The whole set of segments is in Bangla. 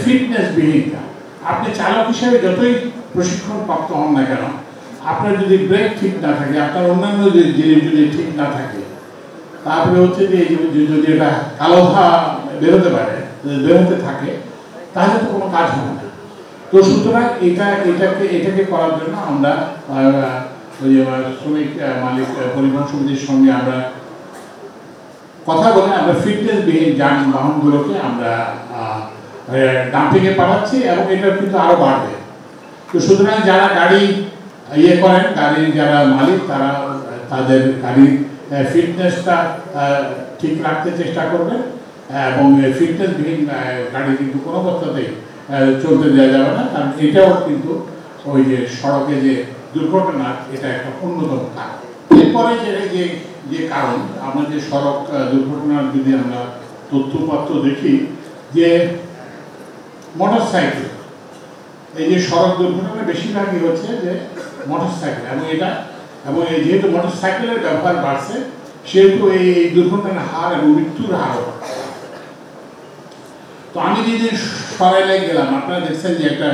ফিটনেসবিহীনতা। আপনি চালক হিসেবে যতই প্রশিক্ষণ প্রাপ্ত হন না কেন, আপনার যদি ব্রেক ঠিক না থাকে, আপনার অন্যান্য জিনিস যদি ঠিক না থাকে, তারপরে হচ্ছে যে যদি এটা কালো ধোঁয়া বেরোতে থাকে, তাহলে তো কোনো কাজ হবে না। তো সুতরাং এটাকে করার জন্য আমরা ওই যে শ্রমিক মালিক পরিবহন সমিতির সঙ্গে আমরা কথা বলে আমরা ফিটনেসবিহীন যানবাহনগুলোকে আমরা ডাম্পিংয়ে পাঠাচ্ছি এবং এটা কিন্তু আরও বাড়বে। তো সুতরাং যারা গাড়ি করেন, গাড়ির যারা মালিক, তারা তাদের গাড়ির ফিটনেসটা ঠিক রাখতে চেষ্টা করবেন এবং ফিটনেসবিহীন গাড়ি কিন্তু কোনো অবস্থাতেই চলতে দেওয়া যাবে না, কারণ এটাও কিন্তু ওই যে সড়কে যে দুর্ঘটনা, এটা একটা অন্যতম কারণ। এরপরে যে কারণ, আমরা যে সড়ক দুর্ঘটনার যদি আমরা তথ্যপত্র দেখি, যে মোটরসাইকেল, এই যে সড়ক দুর্ঘটনা বেশিরভাগই হচ্ছে যে মোটরসাইকেল, এবং যেহেতু মোটরসাইকেলের ব্যবহার বাড়ছে, সেহেতু এই দুর্ঘটনার হার এবং মৃত্যুর হারও বাড়ছে। তো আমি যেদিন সরাইলে গেলাম, আপনারা দেখছেন যে একটা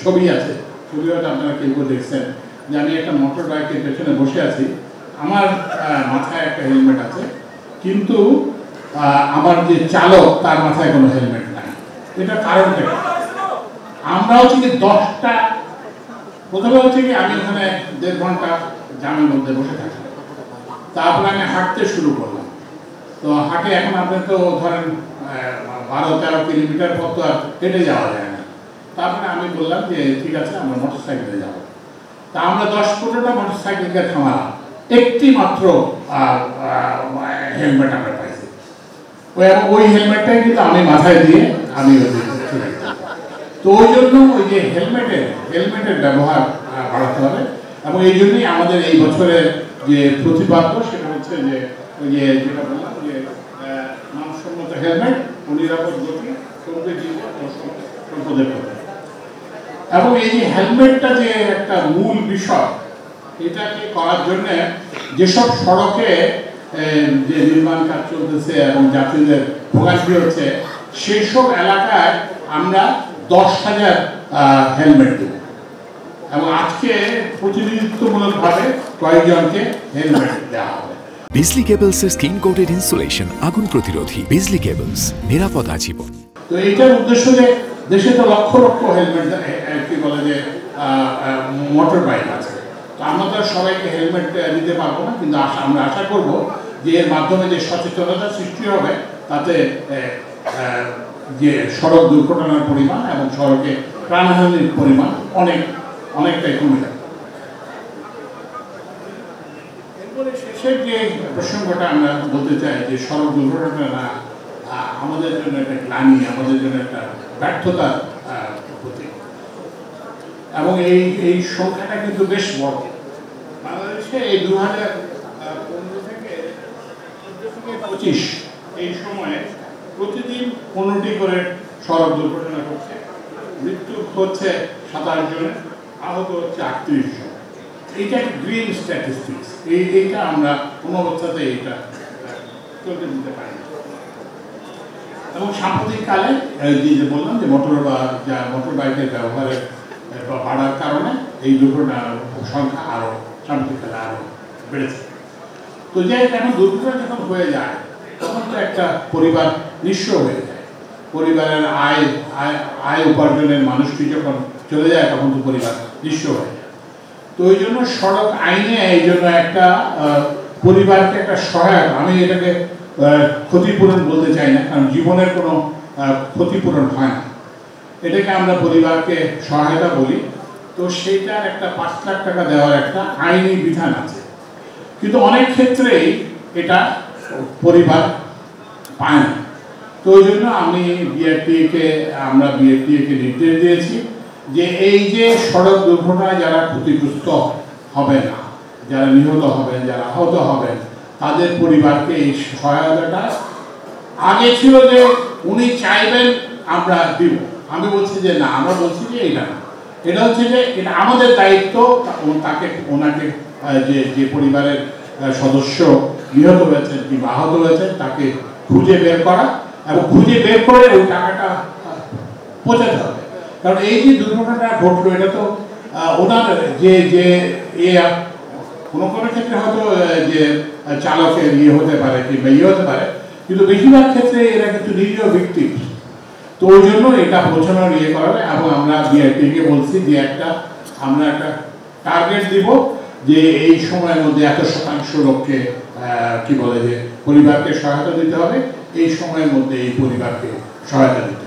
ছবি আছে, ছবি হয়তো আপনারা কেউ দেখছেন, যে আমি একটা মোটর বাইকের পেছনে বসে আছি, আমার মাথায় একটা হেলমেট আছে, কিন্তু আমার যে চালক তার মাথায় কোনো হেলমেট নাই। এটা কারণটা কি? আমরা হচ্ছে কি 10টা, প্রথমে হচ্ছে কি আমি ওখানে 1.5 ঘন্টা জামের মধ্যে বসে থাকি, তারপরে আমি হাঁটতে শুরু করলাম। তো হাঁটে এখন আপনি তো ধরেন 12-13 কিলোমিটার পথ তো আর হেঁটে যাওয়া যায় না। তারপরে আমি বললাম যে ঠিক আছে, আমরা মোটরসাইকেলে যাবো। তা আমরা 10-15টা মোটরসাইকেলকে থামালাম, একটি মাত্র হেলমেট আমরা পাইছি। ওই হেলমেটটাই কিন্তু আমি মাথায় দিয়ে আমি তো ওই জন্য ওই যে হেলমেটের ব্যবহার বাড়াতে হবে। এবং এই জন্যই আমাদের এই বছরের যে প্রতিপাদ্য, সেটা হচ্ছে যে ওই যে যেটা বললাম যে মানসম্মত হেলমেট ও নিরাপদ গতি, সম্পদের কথা। এবং এই যে হেলমেটটা যে একটা মূল বিষয়, এটাকে করার জন্য যেসব সড়কে যে নির্মাণ কাজ চলতেছে এবং যাত্রীদের ভোগান্তি হচ্ছে, সেসব এলাকায় আমরা 10,000 হেলমেট দেব এবং আজকে প্রতিনিধিত্বমূলকভাবে কয়েকজনকে হেলমেট দেওয়া হবে। বিজলি কেবলস এর স্কিন কোটেড ইনসুলেশন, আগুন প্রতিরোধী। বিজলি কেবলস, নিরাপদ আজীবন। তো এইটার উদ্দেশ্য যে দেশে তো লক্ষ লক্ষ হেলমেট কি বলে যে মোটর বাইক আছে, তো আমরা তো সবাইকে হেলমেট দিতে পারবো না, কিন্তু আমরা আশা করব যে এর মাধ্যমে যে সচেতনতা সৃষ্টি হবে, তাতে যে সড়ক দুর্ঘটনার পরিমাণ এবং সড়কে প্রাণহানির পরিমাণ অনেকটাই কমে যাবে। এরপরে শেষের যে প্রসঙ্গটা আমরা বলতে চাই, যে সড়ক দুর্ঘটনা আমাদের জন্য একটা গ্লানি, আমাদের জন্য একটা ব্যর্থতার প্রতীক, এবং এই সংখ্যাটা কিন্তু বেশ বড়। বাংলাদেশে এই 2015 থেকে 2025 এই সময়ে প্রতিদিন 15টি করে সড়ক দুর্ঘটনা ঘটছে, মৃত্যু হচ্ছে 27 জনের, আহত হচ্ছে 38 জন। এইটা গ্রিন স্ট্যাটিস্টিক্স, এইটা আমরা কোনো অবস্থাতে এইটা চলতে দিতে পারি না। এবং সাম্প্রতিককালে যে বললাম যে মোটর বাইকের ব্যবহারের বাড়ার কারণে এই দুর্ঘটনার সংখ্যা আরও সাম্প্রতিককালে আরও বেড়েছে। তো যে এখন দুর্ঘটনা যখন হয়ে যায়, তখন তো একটা পরিবার নিঃস্ব হয়ে যায়। পরিবারের আয় উপার্জনের মানুষটি যখন চলে যায়, তখন তো পরিবার নিঃস্ব হয়ে যায়। তো ওই জন্য সড়ক আইনে এই জন্য একটা পরিবারকে একটা সহায়তা, আমি এটাকে ক্ষতিপূরণ বলতে চাই না, কারণ জীবনের কোনো ক্ষতিপূরণ হয় না, এটাকে আমরা পরিবারকে সহায়তা বলি। তো সেইটার একটা 5 লাখ টাকা দেওয়ার একটা আইনি বিধান আছে, কিন্তু অনেক ক্ষেত্রেই এটা পরিবার পায় না। তো ওই জন্য আমরা বিআরটিএকে নির্দেশ দিয়েছি যে এই যে সড়ক দুর্ঘটনায় যারা ক্ষতিগ্রস্ত হবে না, যারা নিহত হবেন, যারা আহত হবেন, তাদের পরিবারকে এই সহায়তাটা, আগে ছিল যে উনি চাইবেন আমরা দিব, আমি বলছি যে না, আমরা বলছি যে এটা না, এটা হচ্ছে যে এটা আমাদের দায়িত্ব ওনাকে যে পরিবারের সদস্য নিহত হয়েছেন কিংবা আহত হয়েছেন, তাকে খুঁজে বের করা এবং খুঁজে বের করে ওই টাকাটা পৌঁছাতে হবে। কারণ এই যে দুর্ঘটনাটা ঘটলো এটা তো ওনার যে যে কোনো কোনো ক্ষেত্রে হয়তো যে চালকের ইয়ে হতে পারে কিংবা ইয়ে হতে পারে, কিন্তু বেশিরভাগ ক্ষেত্রে এরা কিন্তু নিরীহ ভিকটিম। তো ওই জন্য এটা পৌঁছানোর ইয়ে করা হবে। এবং আমরা বিআইপিকে বলছি যে আমরা একটা টার্গেট দিব যে এই সময়ের মধ্যে এত শতাংশ লোককে কি বলে যে পরিবারকে সহায়তা দিতে হবে, এই সময়ের মধ্যে এই পরিবারকে সহায়তা দিতে হবে।